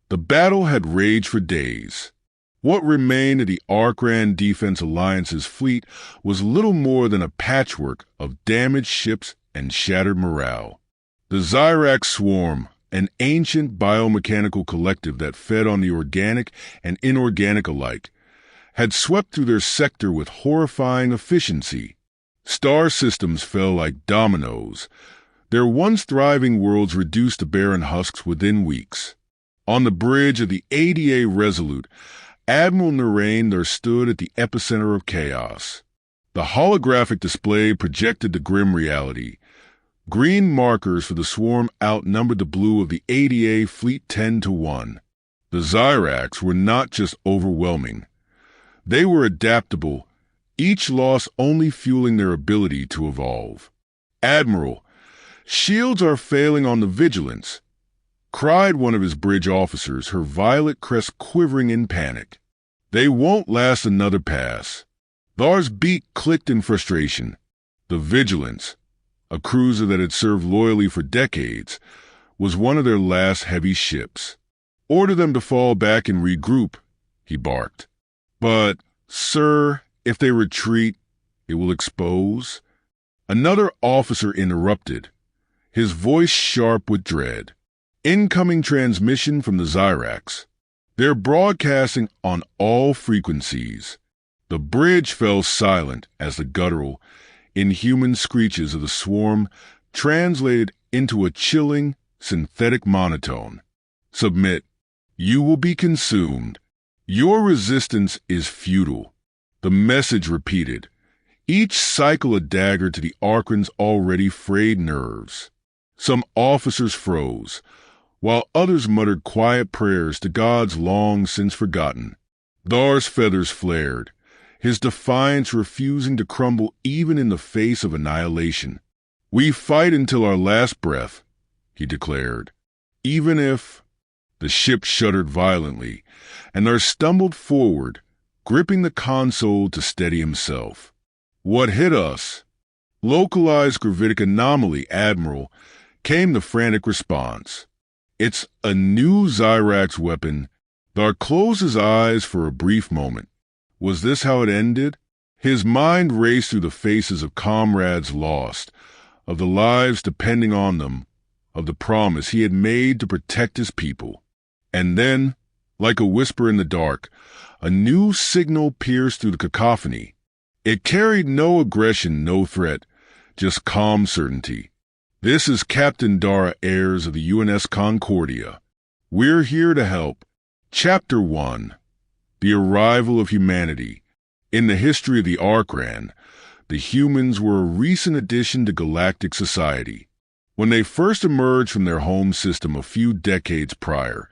The battle had raged for days. What remained of the Ark-Ran Defense Alliance's fleet was little more than a patchwork of damaged ships and shattered morale. The Zyrax Swarm, an ancient biomechanical collective that fed on the organic and inorganic alike, had swept through their sector with horrifying efficiency. Star systems fell like dominoes, their once thriving worlds reduced to barren husks within weeks. On the bridge of the ADA Resolute, Admiral Narain there stood at the epicenter of chaos. The holographic display projected the grim reality. Green markers for the swarm outnumbered the blue of the ADA fleet 10-1. The Zyrax were not just overwhelming. They were adaptable, each loss only fueling their ability to evolve. "Admiral, shields are failing on the Vigilance," cried one of his bridge officers, her violet crest quivering in panic. "They won't last another pass." Thar's beak clicked in frustration. The Vigilance, a cruiser that had served loyally for decades, was one of their last heavy ships. "Order them to fall back and regroup," he barked. "But, sir, if they retreat, it will expose." Another officer interrupted, his voice sharp with dread. "Incoming transmission from the Zyrax. They're broadcasting on all frequencies." The bridge fell silent as the guttural, inhuman screeches of the swarm translated into a chilling, synthetic monotone. "Submit. You will be consumed. Your resistance is futile." The message repeated, each cycle a dagger to the Archon's already frayed nerves. Some officers froze, while others muttered quiet prayers to gods long since forgotten. Thar's feathers flared, his defiance refusing to crumble even in the face of annihilation. "We fight until our last breath," he declared. "Even if—" The ship shuddered violently, and Thar stumbled forward, gripping the console to steady himself. "What hit us?" "Localized gravitic anomaly, Admiral," came the frantic response. "It's a new Zyrax weapon." Thar closed his eyes for a brief moment. Was this how it ended? His mind raced through the faces of comrades lost, of the lives depending on them, of the promise he had made to protect his people. And then, like a whisper in the dark, a new signal pierced through the cacophony. It carried no aggression, no threat, just calm certainty. "This is Captain Dara Ayres of the UNS Concordia. We're here to help." Chapter 1. The Arrival of Humanity. In the history of the Ark-Ran, the humans were a recent addition to galactic society. When they first emerged from their home system a few decades prior,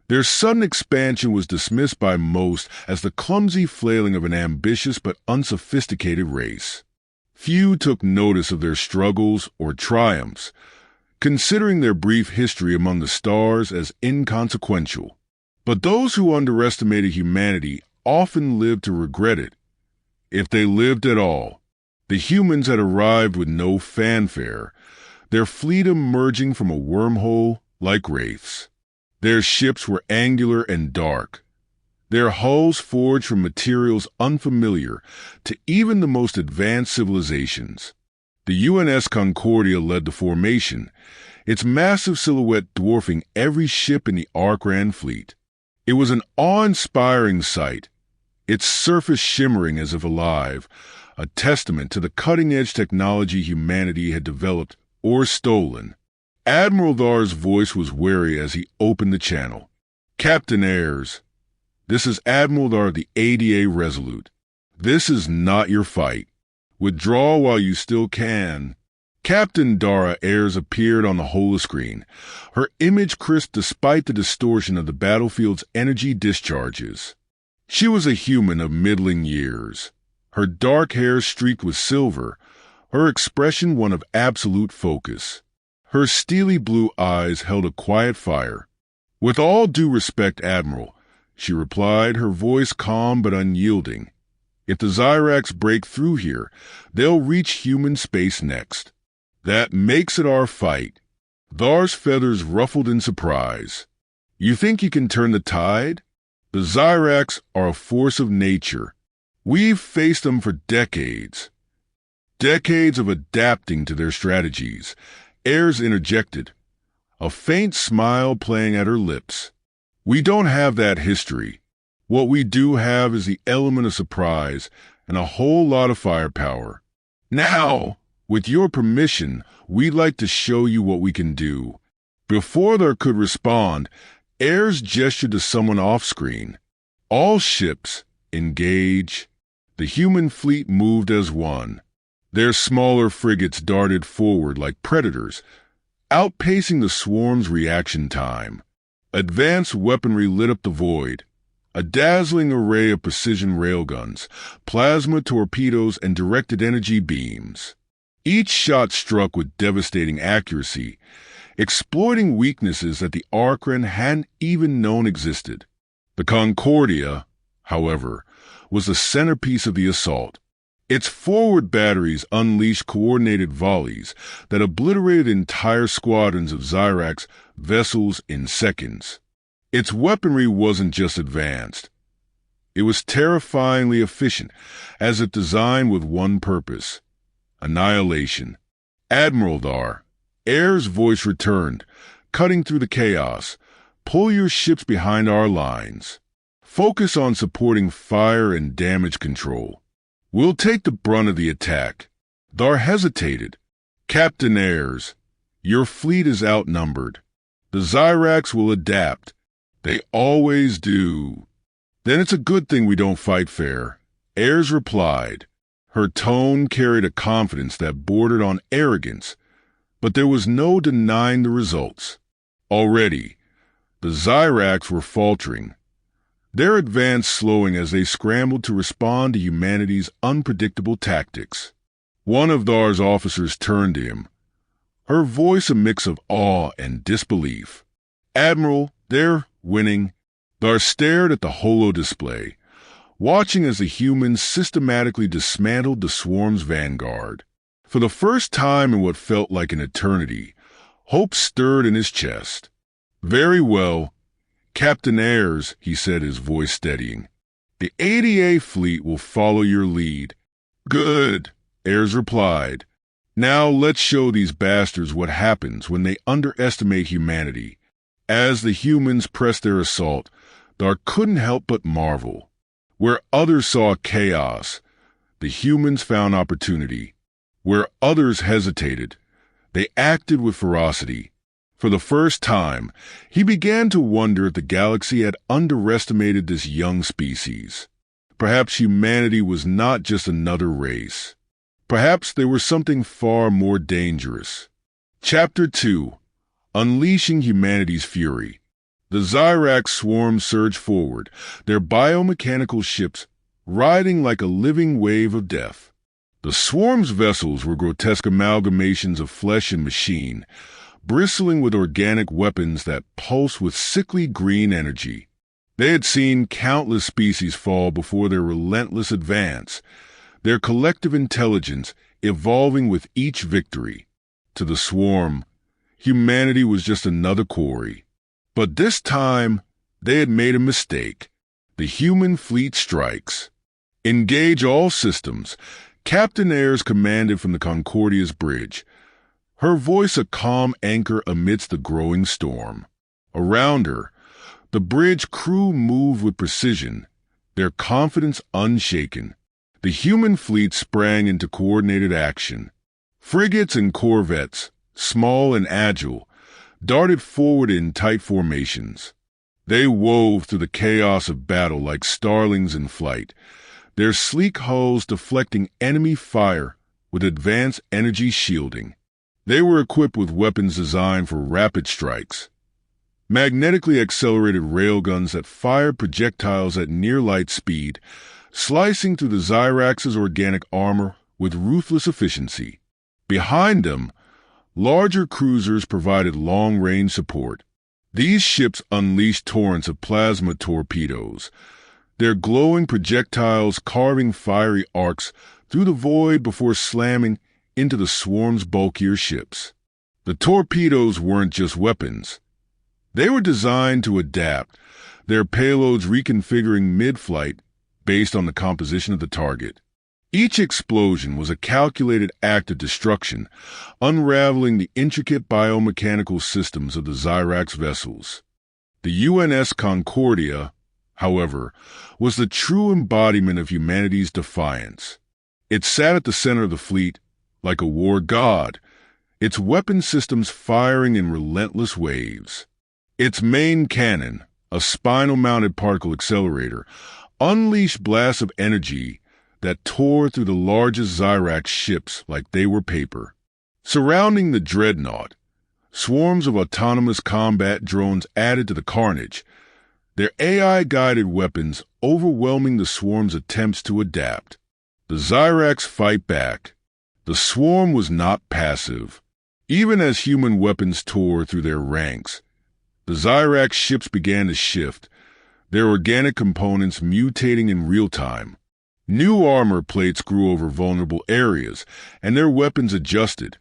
their sudden expansion was dismissed by most as the clumsy flailing of an ambitious but unsophisticated race. Few took notice of their struggles or triumphs, considering their brief history among the stars as inconsequential. But those who underestimated humanity often lived to regret it, if they lived at all. The humans had arrived with no fanfare, their fleet emerging from a wormhole like wraiths. Their ships were angular and dark, their hulls forged from materials unfamiliar to even the most advanced civilizations. The UNS Concordia led the formation, its massive silhouette dwarfing every ship in the Ark-Ran fleet. It was an awe-inspiring sight, its surface shimmering as if alive, a testament to the cutting-edge technology humanity had developed or stolen. Admiral Thar's voice was wary as he opened the channel. "Captain Ayres, this is Admiral Thar of the ADA Resolute. This is not your fight. Withdraw while you still can." Captain Dara Ayres appeared on the holoscreen, her image crisp despite the distortion of the battlefield's energy discharges. She was a human of middling years, her dark hair streaked with silver, her expression one of absolute focus. Her steely blue eyes held a quiet fire. "With all due respect, Admiral," she replied, her voice calm but unyielding. "If the Zyrax break through here, they'll reach human space next. That makes it our fight." Thar's feathers ruffled in surprise. You think you can turn the tide? The Zyrax are a force of nature. We've faced them for decades. Decades of adapting to their strategies. Ayers interjected, a faint smile playing at her lips. We don't have that history. What we do have is the element of surprise and a whole lot of firepower. Now, with your permission, we'd like to show you what we can do. Before they could respond, Ayers gestured to someone off-screen. All ships, engage. The human fleet moved as one. Their smaller frigates darted forward like predators, outpacing the swarm's reaction time. Advanced weaponry lit up the void. A dazzling array of precision railguns, plasma torpedoes, and directed energy beams. Each shot struck with devastating accuracy, exploiting weaknesses that the Arcran hadn't even known existed. The Concordia, however, was the centerpiece of the assault. Its forward batteries unleashed coordinated volleys that obliterated entire squadrons of Zyrax vessels in seconds. Its weaponry wasn't just advanced. It was terrifyingly efficient, as it designed with one purpose: annihilation. Admiral Dar, Ayers' voice returned, cutting through the chaos. Pull your ships behind our lines. Focus on supporting fire and damage control. We'll take the brunt of the attack. Dar hesitated. Captain Ayers, your fleet is outnumbered. The Zyrax will adapt. They always do. Then it's a good thing we don't fight fair. Ayers replied. Her tone carried a confidence that bordered on arrogance, but there was no denying the results. Already, the Zyrax were faltering, their advance slowing as they scrambled to respond to humanity's unpredictable tactics. One of Dar's officers turned to him, her voice a mix of awe and disbelief. Admiral, they're winning. Dar stared at the holo display, watching as the humans systematically dismantled the swarm's vanguard. For the first time in what felt like an eternity, hope stirred in his chest. Very well, Captain Ayers, he said, his voice steadying. The ADA fleet will follow your lead. Good, Ayers replied. Now let's show these bastards what happens when they underestimate humanity. As the humans pressed their assault, Dar couldn't help but marvel. Where others saw chaos, the humans found opportunity. Where others hesitated, they acted with ferocity. For the first time, he began to wonder if the galaxy had underestimated this young species. Perhaps humanity was not just another race. Perhaps they were something far more dangerous. Chapter 2. Unleashing Humanity's Fury. The Zyrax swarm surged forward, their biomechanical ships riding like a living wave of death. The swarm's vessels were grotesque amalgamations of flesh and machine, bristling with organic weapons that pulsed with sickly green energy. They had seen countless species fall before their relentless advance, their collective intelligence evolving with each victory. To the swarm, humanity was just another quarry. But this time, they had made a mistake. The human fleet strikes. Engage all systems. Captain Ayers commanded from the Concordia's bridge, her voice a calm anchor amidst the growing storm. Around her, the bridge crew moved with precision, their confidence unshaken. The human fleet sprang into coordinated action. Frigates and corvettes, small and agile, darted forward in tight formations. They wove through the chaos of battle like starlings in flight, their sleek hulls deflecting enemy fire with advanced energy shielding. They were equipped with weapons designed for rapid strikes, magnetically accelerated railguns that fired projectiles at near-light speed, slicing through the Zyrax's organic armor with ruthless efficiency. Behind them, larger cruisers provided long-range support. These ships unleashed torrents of plasma torpedoes, their glowing projectiles carving fiery arcs through the void before slamming into the swarm's bulkier ships. The torpedoes weren't just weapons. They were designed to adapt, their payloads reconfiguring mid-flight based on the composition of the target. Each explosion was a calculated act of destruction, unraveling the intricate biomechanical systems of the Zyrax vessels. The UNS Concordia, however, was the true embodiment of humanity's defiance. It sat at the center of the fleet, like a war god, its weapon systems firing in relentless waves. Its main cannon, a spinal-mounted particle accelerator, unleashed blasts of energy that tore through the largest Zyrax ships like they were paper. Surrounding the dreadnought, swarms of autonomous combat drones added to the carnage, their AI-guided weapons overwhelming the swarm's attempts to adapt. The Zyrax fight back. The swarm was not passive. Even as human weapons tore through their ranks, the Zyrax ships began to shift, their organic components mutating in real time. New armor plates grew over vulnerable areas, and their weapons adjusted,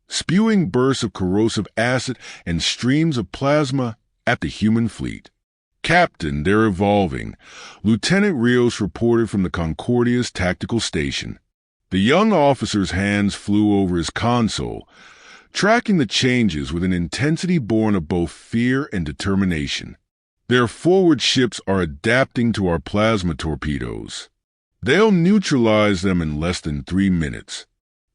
spewing bursts of corrosive acid and streams of plasma at the human fleet. Captain, they're evolving, Lieutenant Rios reported from the Concordia's tactical station. The young officer's hands flew over his console, tracking the changes with an intensity born of both fear and determination. Their forward ships are adapting to our plasma torpedoes. They'll neutralize them in less than 3 minutes.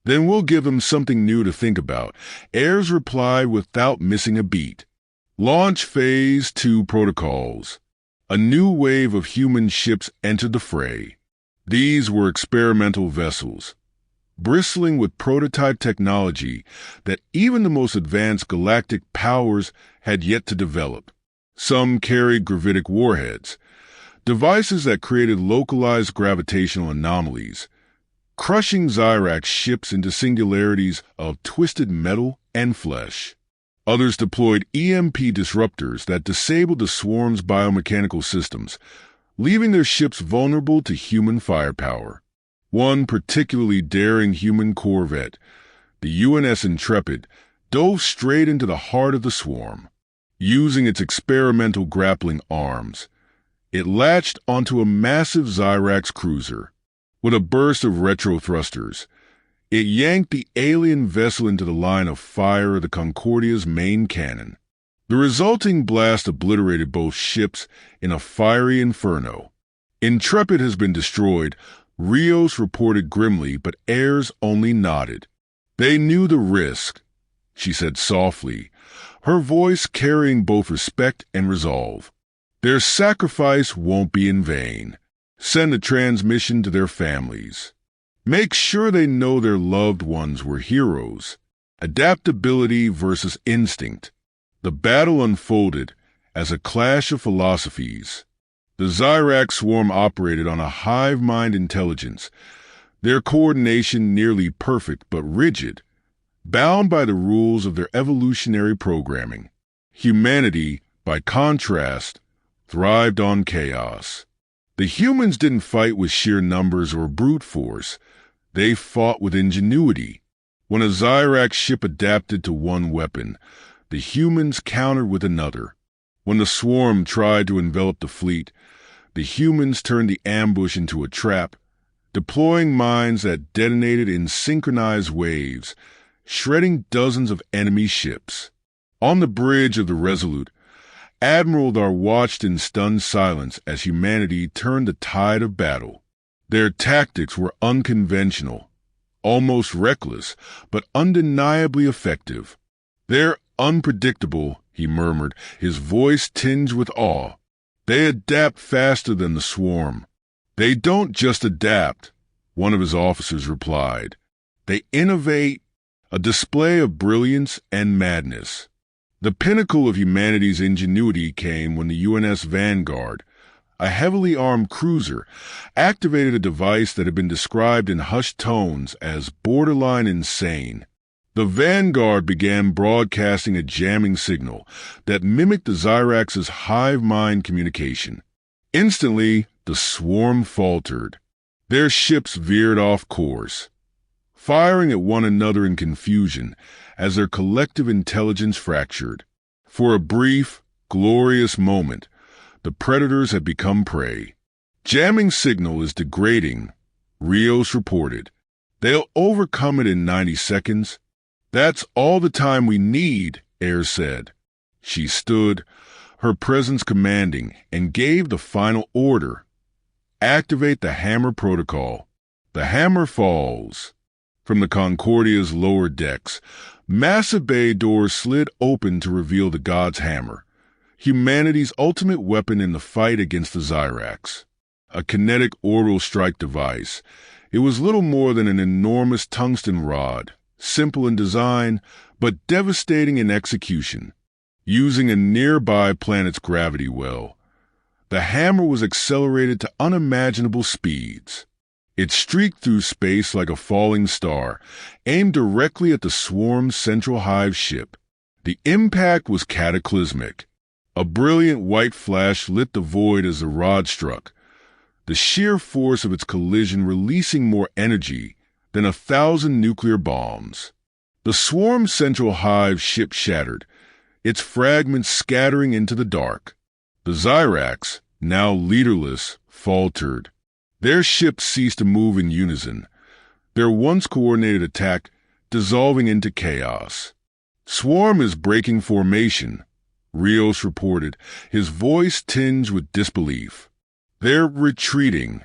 Then we'll give them something new to think about, Ayres replied without missing a beat. Launch Phase 2 protocols. A new wave of human ships entered the fray. These were experimental vessels, bristling with prototype technology that even the most advanced galactic powers had yet to develop. Some carried gravitic warheads, devices that created localized gravitational anomalies, crushing Zyrax ships into singularities of twisted metal and flesh. Others deployed EMP disruptors that disabled the swarm's biomechanical systems, leaving their ships vulnerable to human firepower. One particularly daring human corvette, the UNS Intrepid, dove straight into the heart of the swarm. Using its experimental grappling arms, it latched onto a massive Zyrax cruiser. With a burst of retro thrusters, it yanked the alien vessel into the line of fire of the Concordia's main cannon. The resulting blast obliterated both ships in a fiery inferno. Intrepid has been destroyed, Rios reported grimly, but Ayres only nodded. They knew the risk, she said softly, her voice carrying both respect and resolve. Their sacrifice won't be in vain. Send a transmission to their families. Make sure they know their loved ones were heroes. Adaptability versus instinct. The battle unfolded as a clash of philosophies. The Zyrax swarm operated on a hive-mind intelligence, their coordination nearly perfect but rigid, bound by the rules of their evolutionary programming. Humanity, by contrast, thrived on chaos. The humans didn't fight with sheer numbers or brute force. They fought with ingenuity. When a Zyrax ship adapted to one weapon, the humans countered with another. When the swarm tried to envelop the fleet, the humans turned the ambush into a trap, deploying mines that detonated in synchronized waves, shredding dozens of enemy ships. On the bridge of the Resolute, Admiral Dar watched in stunned silence as humanity turned the tide of battle. Their tactics were unconventional, almost reckless, but undeniably effective. They're unpredictable, he murmured, his voice tinged with awe. They adapt faster than the swarm. They don't just adapt, one of his officers replied. They innovate, a display of brilliance and madness. The pinnacle of humanity's ingenuity came when the UNS Vanguard, a heavily armed cruiser, activated a device that had been described in hushed tones as borderline insane. The Vanguard began broadcasting a jamming signal that mimicked the Zyrax's hive-mind communication. Instantly, the swarm faltered. Their ships veered off course, firing at one another in confusion as their collective intelligence fractured. For a brief, Glorious moment. The predators have become prey. Jamming signal is degrading, Rios reported. They'll overcome it in 90 seconds. That's all the time we need, Ayres said. She stood, her presence commanding, and gave the final order. Activate the hammer protocol. The hammer falls. From the Concordia's lower decks, massive bay doors slid open to reveal the god's hammer, humanity's ultimate weapon in the fight against the Zyrax. A kinetic orbital strike device, it was little more than an enormous tungsten rod, simple in design, but devastating in execution. Using a nearby planet's gravity well, the hammer was accelerated to unimaginable speeds. It streaked through space like a falling star, aimed directly at the swarm's central hive ship. The impact was cataclysmic. A brilliant white flash lit the void as the rod struck, the sheer force of its collision releasing more energy than 1,000 nuclear bombs. The swarm's central hive ship shattered, its fragments scattering into the dark. The Zyrax, now leaderless, faltered. Their ships ceased to move in unison, their once coordinated attack dissolving into chaos. Swarm is breaking formation, Rios reported, his voice tinged with disbelief. They're retreating.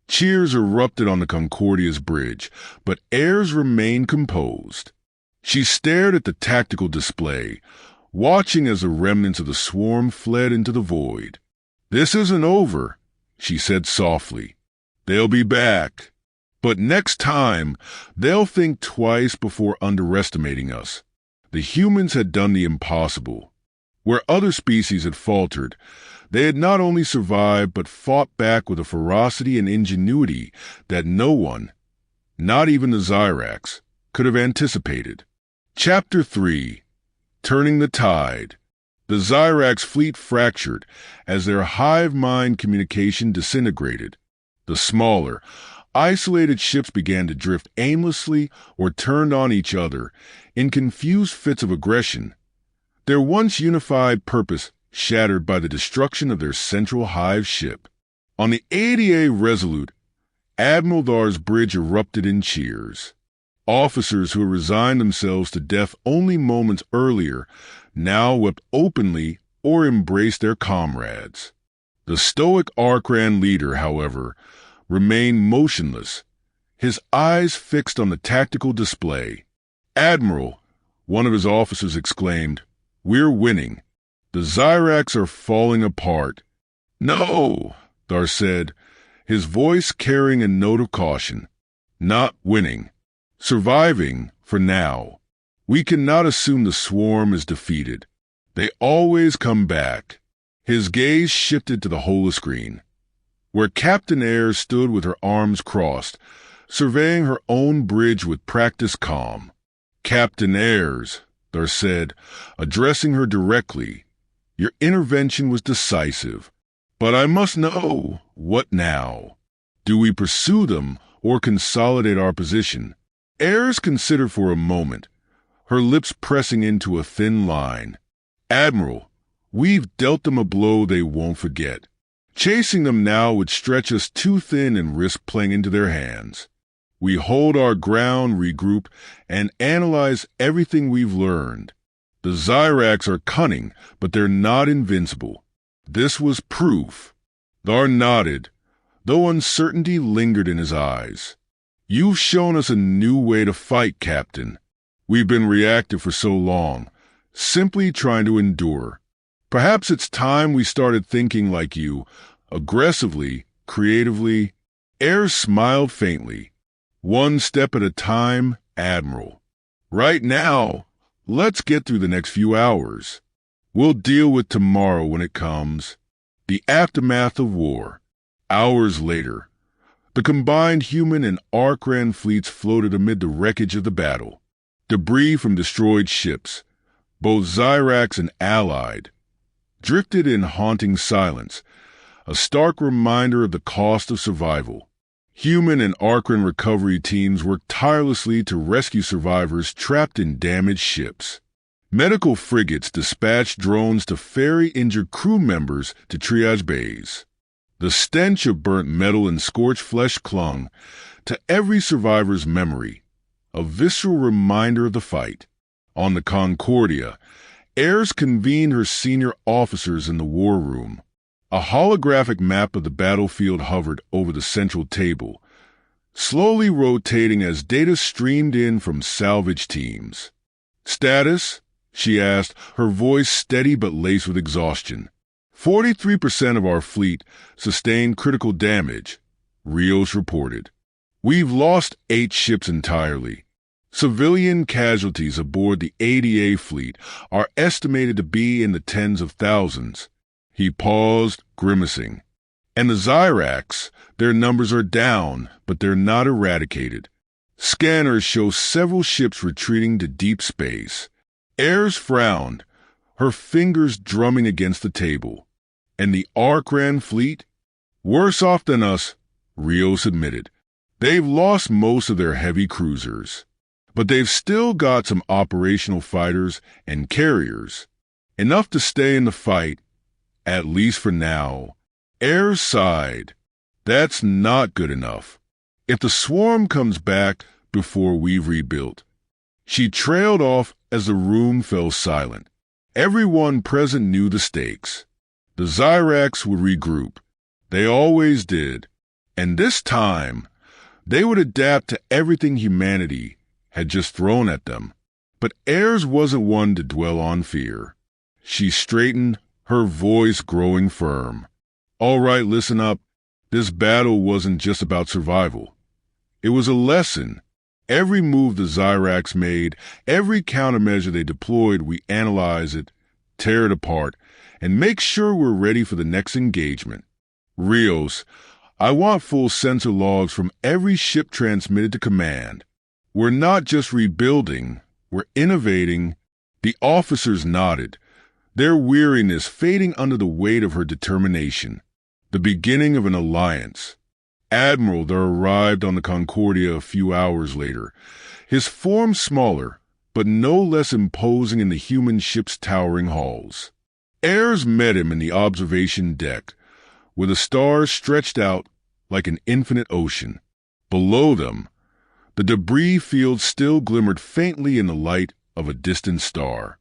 Cheers erupted on the Concordia's bridge, but Ayres remained composed. She stared at the tactical display, watching as the remnants of the swarm fled into the void. "This isn't over," she said softly. "They'll be back. But next time, they'll think twice before underestimating us." The humans had done the impossible. Where other species had faltered, they had not only survived but fought back with a ferocity and ingenuity that no one, not even the Zyrax, could have anticipated. Chapter 3. Turning the Tide. The Zyrax fleet fractured as their hive-mind communication disintegrated. The smaller, isolated ships began to drift aimlessly or turned on each other in confused fits of aggression, their once unified purpose shattered by the destruction of their central hive ship. On the ADA Resolute, Admiral Thar's bridge erupted in cheers. Officers who had resigned themselves to death only moments earlier now wept openly or embraced their comrades. The stoic Arcran leader, however, remained motionless, his eyes fixed on the tactical display. "Admiral," one of his officers exclaimed, "we're winning. The Zyrax are falling apart." "No," Thar said, his voice carrying a note of caution. "Not winning. Surviving, for now. We cannot assume the swarm is defeated. They always come back." His gaze shifted to the holoscreen, where Captain Ayres stood with her arms crossed, surveying her own bridge with practiced calm. "Captain Ayres," Thar said, addressing her directly, "your intervention was decisive. But I must know, what now? Do we pursue them or consolidate our position?" Ayres considered for a moment, her lips pressing into a thin line. "Admiral, we've dealt them a blow they won't forget. Chasing them now would stretch us too thin and risk playing into their hands. We hold our ground, regroup, and analyze everything we've learned. The Zyrax are cunning, but they're not invincible. This was proof." Thar nodded, though uncertainty lingered in his eyes. "You've shown us a new way to fight, Captain. We've been reactive for so long, simply trying to endure. Perhaps it's time we started thinking like you, aggressively, creatively." Ayres smiled faintly. "One step at a time, Admiral. Right now, let's get through the next few hours. We'll deal with tomorrow when it comes. The aftermath of war." Hours later, the combined human and Arcran fleets floated amid the wreckage of the battle. Debris from destroyed ships, both Zyrax and Allied, drifted in haunting silence, a stark reminder of the cost of survival. Human and Arcran recovery teams worked tirelessly to rescue survivors trapped in damaged ships. Medical frigates dispatched drones to ferry injured crew members to triage bays. The stench of burnt metal and scorched flesh clung to every survivor's memory, a visceral reminder of the fight. On the Concordia, Ayres convened her senior officers in the war room. A holographic map of the battlefield hovered over the central table, slowly rotating as data streamed in from salvage teams. "Status?" she asked, her voice steady but laced with exhaustion. 43% of our fleet sustained critical damage, Rios reported. "We've lost 8 ships entirely. Civilian casualties aboard the ADA fleet are estimated to be in the tens of thousands." He paused, grimacing. "And the Zyrax, their numbers are down, but they're not eradicated. Scanners show several ships retreating to deep space." Ayres frowned, her fingers drumming against the table. "And the Arcran fleet? Worse off than us," Rios admitted. "They've lost most of their heavy cruisers, but they've still got some operational fighters and carriers. Enough to stay in the fight, at least for now." Ayres sighed. "That's not good enough. If the swarm comes back before we've rebuilt..." She trailed off as the room fell silent. Everyone present knew the stakes. The Zyrax would regroup. They always did. And this time, they would adapt to everything humanity had just thrown at them. But Ayres wasn't one to dwell on fear. She straightened, her voice growing firm. "All right, listen up. This battle wasn't just about survival. It was a lesson. Every move the Zyrax made, every countermeasure they deployed, we analyze it, tear it apart, and make sure we're ready for the next engagement. Rios, I want full sensor logs from every ship transmitted to command. We're not just rebuilding, we're innovating." The officers nodded, their weariness fading under the weight of her determination. The beginning of an alliance. Admiral there arrived on the Concordia a few hours later, his form smaller, but no less imposing in the human ship's towering halls. Ayres met him in the observation deck, where the stars stretched out like an infinite ocean. Below them, the debris field still glimmered faintly in the light of a distant star.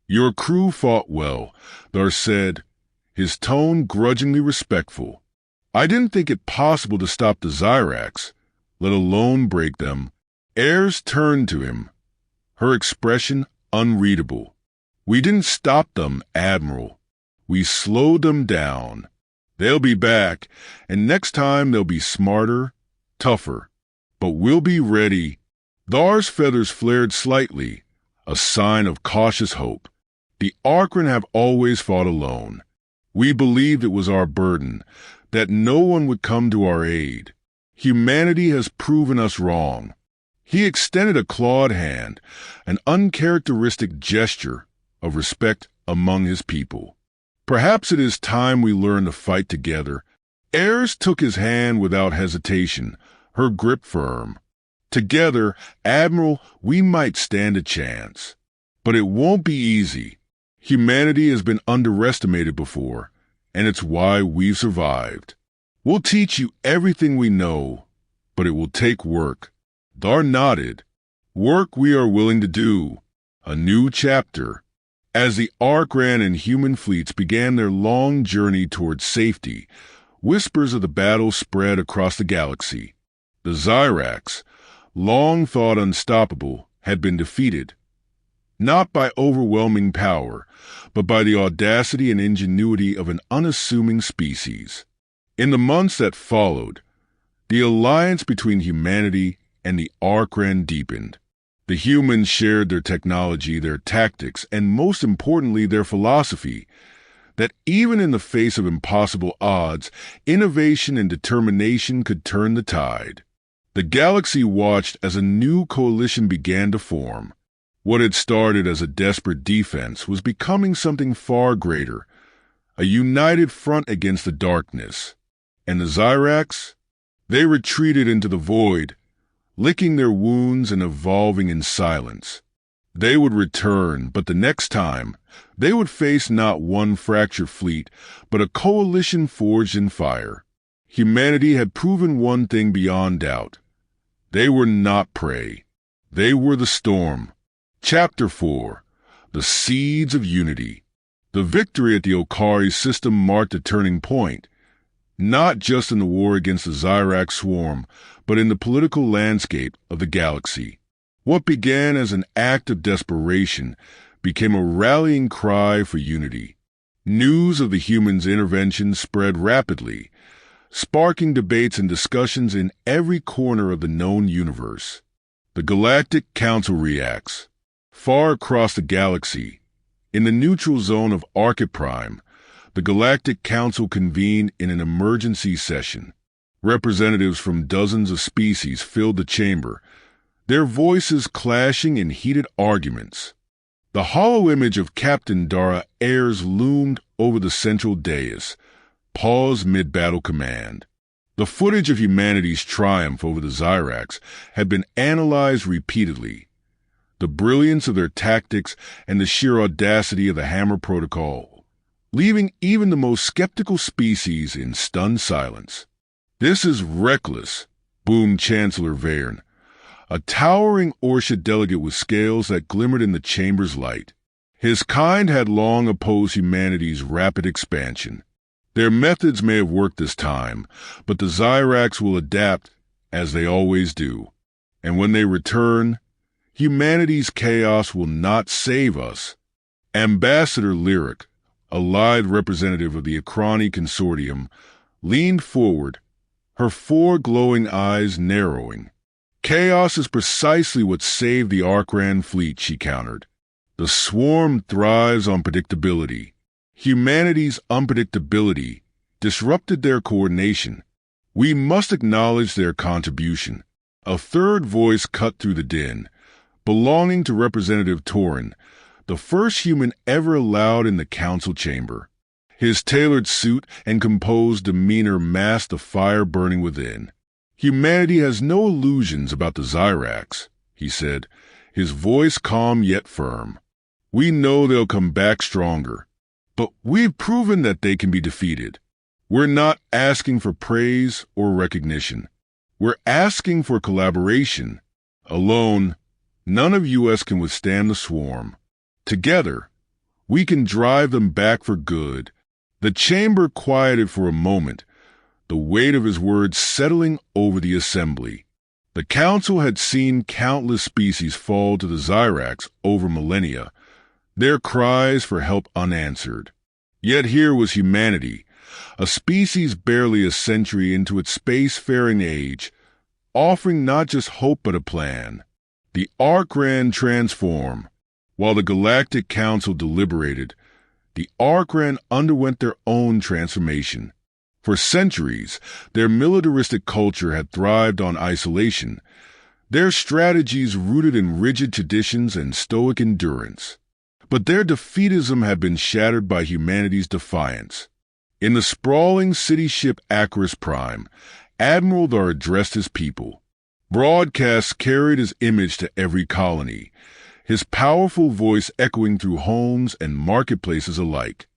"Your crew fought well," Thar said, his tone grudgingly respectful. "I didn't think it possible to stop the Zyrax, let alone break them." Ayres turned to him, her expression unreadable. "We didn't stop them, Admiral. We slowed them down. They'll be back, and next time they'll be smarter, tougher. But we'll be ready." Thar's feathers flared slightly, a sign of cautious hope. "The Arcran have always fought alone. We believed it was our burden, that no one would come to our aid. Humanity has proven us wrong." He extended a clawed hand, an uncharacteristic gesture of respect among his people. "Perhaps it is time we learn to fight together." Ayres took his hand without hesitation, her grip firm. "Together, Admiral, we might stand a chance. But it won't be easy. Humanity has been underestimated before, and it's why we've survived. We'll teach you everything we know, but it will take work." Thar nodded. "Work we are willing to do. A new chapter." As the Arcran and human fleets began their long journey towards safety, whispers of the battle spread across the galaxy. The Zyrax, long thought unstoppable, had been defeated. Not by overwhelming power, but by the audacity and ingenuity of an unassuming species. In the months that followed, the alliance between humanity and the Arcran deepened. The humans shared their technology, their tactics, and most importantly, their philosophy, that even in the face of impossible odds, innovation and determination could turn the tide. The galaxy watched as a new coalition began to form. What had started as a desperate defense was becoming something far greater, a united front against the darkness. And the Zyrax? They retreated into the void, licking their wounds and evolving in silence. They would return, but the next time, they would face not one fractured fleet, but a coalition forged in fire. Humanity had proven one thing beyond doubt. They were not prey. They were the storm. Chapter 4. The Seeds of Unity. The victory at the Okari system marked a turning point, not just in the war against the Zyrax swarm, but in the political landscape of the galaxy. What began as an act of desperation became a rallying cry for unity. News of the humans' intervention spread rapidly, sparking debates and discussions in every corner of the known universe. The Galactic Council reacts. Far across the galaxy, in the neutral zone of Archet Prime, the Galactic Council convened in an emergency session. Representatives from dozens of species filled the chamber, their voices clashing in heated arguments. The hollow image of Captain Dara Ayres loomed over the central dais, paused mid-battle command. The footage of humanity's triumph over the Zyrax had been analyzed repeatedly. The brilliance of their tactics and the sheer audacity of the Hammer Protocol, leaving even the most skeptical species in stunned silence. "This is reckless," boomed Chancellor Verne, a towering Orsha delegate with scales that glimmered in the chamber's light. His kind had long opposed humanity's rapid expansion. Their methods may have worked this time, but the Zyrax will adapt, as they always do. And when they return, humanity's chaos will not save us. Ambassador Lyric, a lithe representative of the Akrani Consortium, leaned forward, her four glowing eyes narrowing. "Chaos is precisely what saved the Arkran fleet," she countered. "The swarm thrives on predictability. Humanity's unpredictability disrupted their coordination. We must acknowledge their contribution." A third voice cut through the din, belonging to Representative Torin, the first human ever allowed in the council chamber. His tailored suit and composed demeanor masked the fire burning within. "Humanity has no illusions about the Zyrax," he said, his voice calm yet firm. "We know they'll come back stronger. But we've proven that they can be defeated. We're not asking for praise or recognition. We're asking for collaboration. Alone, none of US can withstand the swarm. Together, we can drive them back for good." The chamber quieted for a moment, the weight of his words settling over the assembly. The council had seen countless species fall to the Zyrax over millennia, their cries for help unanswered. Yet here was humanity, a species barely a century into its spacefaring age, offering not just hope but a plan. The Arkran transform. While the Galactic Council deliberated, the Arkran underwent their own transformation. For centuries, their militaristic culture had thrived on isolation, their strategies rooted in rigid traditions and stoic endurance. But their defeatism had been shattered by humanity's defiance. In the sprawling city ship Acheris Prime, Admiral Thar addressed his people. Broadcasts carried his image to every colony, his powerful voice echoing through homes and marketplaces alike.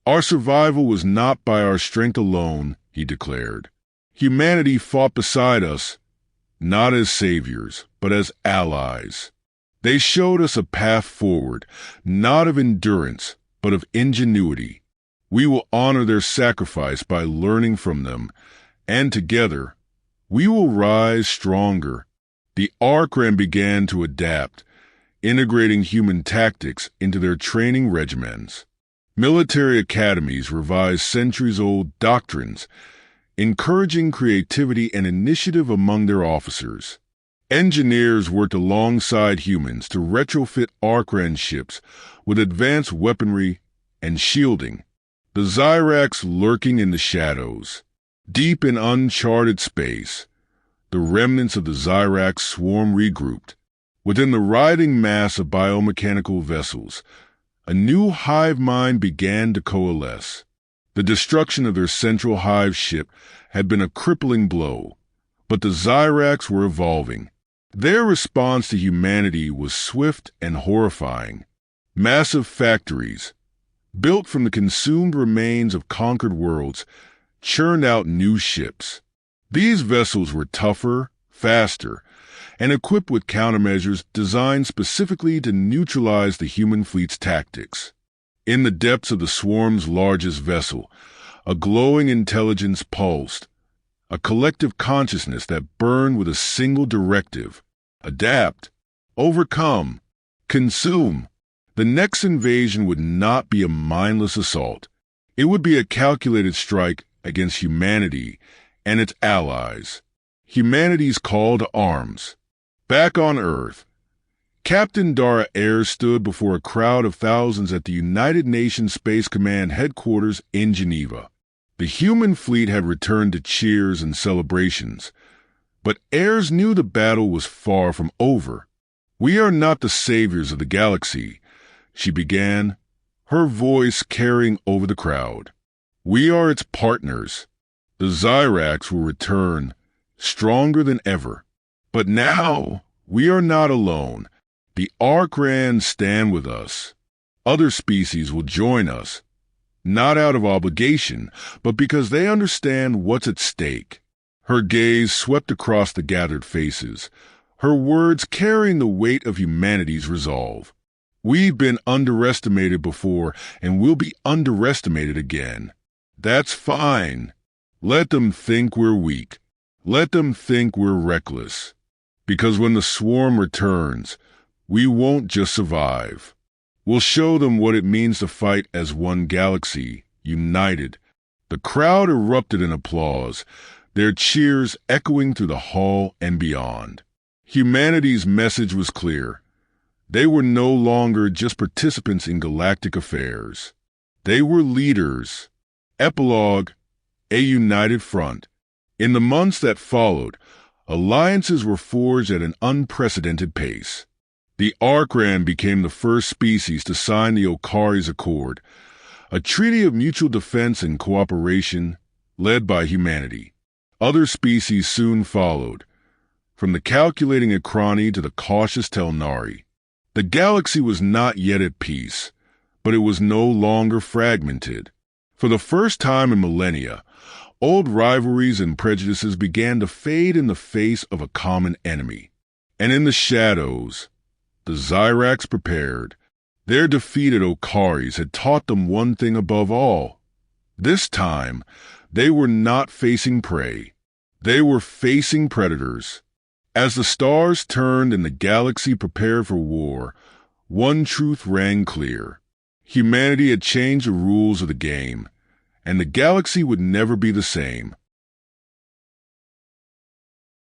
"Our survival was not by our strength alone," he declared. "Humanity fought beside us, not as saviors, but as allies. They showed us a path forward, not of endurance, but of ingenuity. We will honor their sacrifice by learning from them, and together, we will rise stronger." The Arkran began to adapt, integrating human tactics into their training regimens. Military academies revised centuries-old doctrines, encouraging creativity and initiative among their officers. Engineers worked alongside humans to retrofit Arkran ships with advanced weaponry and shielding. The Zyrax lurking in the shadows, deep in uncharted space, the remnants of the Zyrax swarm regrouped. Within the writhing mass of biomechanical vessels, a new hive mind began to coalesce. The destruction of their central hive ship had been a crippling blow, but the Zyrax were evolving. Their response to humanity was swift and horrifying. Massive factories, built from the consumed remains of conquered worlds, churned out new ships. These vessels were tougher, faster, and equipped with countermeasures designed specifically to neutralize the human fleet's tactics. In the depths of the swarm's largest vessel, a glowing intelligence pulsed, a collective consciousness that burned with a single directive: adapt, overcome, consume. The next invasion would not be a mindless assault. It would be a calculated strike against humanity and its allies. Humanity's call to arms. Back on Earth, Captain Dara Ayres stood before a crowd of thousands at the United Nations Space Command headquarters in Geneva. The human fleet had returned to cheers and celebrations, but Ayres knew the battle was far from over. "We are not the saviors of the galaxy," she began, her voice carrying over the crowd. "We are its partners. The Zyrax will return, stronger than ever. But now, we are not alone. The Arcrans stand with us. Other species will join us, not out of obligation, but because they understand what's at stake." Her gaze swept across the gathered faces, her words carrying the weight of humanity's resolve. "We've been underestimated before, and we'll be underestimated again. That's fine. Let them think we're weak. Let them think we're reckless. Because when the swarm returns, we won't just survive. We'll show them what it means to fight as one galaxy, united." The crowd erupted in applause, their cheers echoing through the hall and beyond. Humanity's message was clear. They were no longer just participants in galactic affairs. They were leaders. Epilogue: a united front. In the months that followed, alliances were forged at an unprecedented pace. The Arcran became the first species to sign the Okari's Accord, a treaty of mutual defense and cooperation led by humanity. Other species soon followed, from the calculating Akrani to the cautious Telnari. The galaxy was not yet at peace, but it was no longer fragmented. For the first time in millennia, old rivalries and prejudices began to fade in the face of a common enemy. And in the shadows, the Zyrax prepared. Their defeated Okaris had taught them one thing above all. This time, they were not facing prey. They were facing predators. As the stars turned and the galaxy prepared for war, one truth rang clear. Humanity had changed the rules of the game, and the galaxy would never be the same.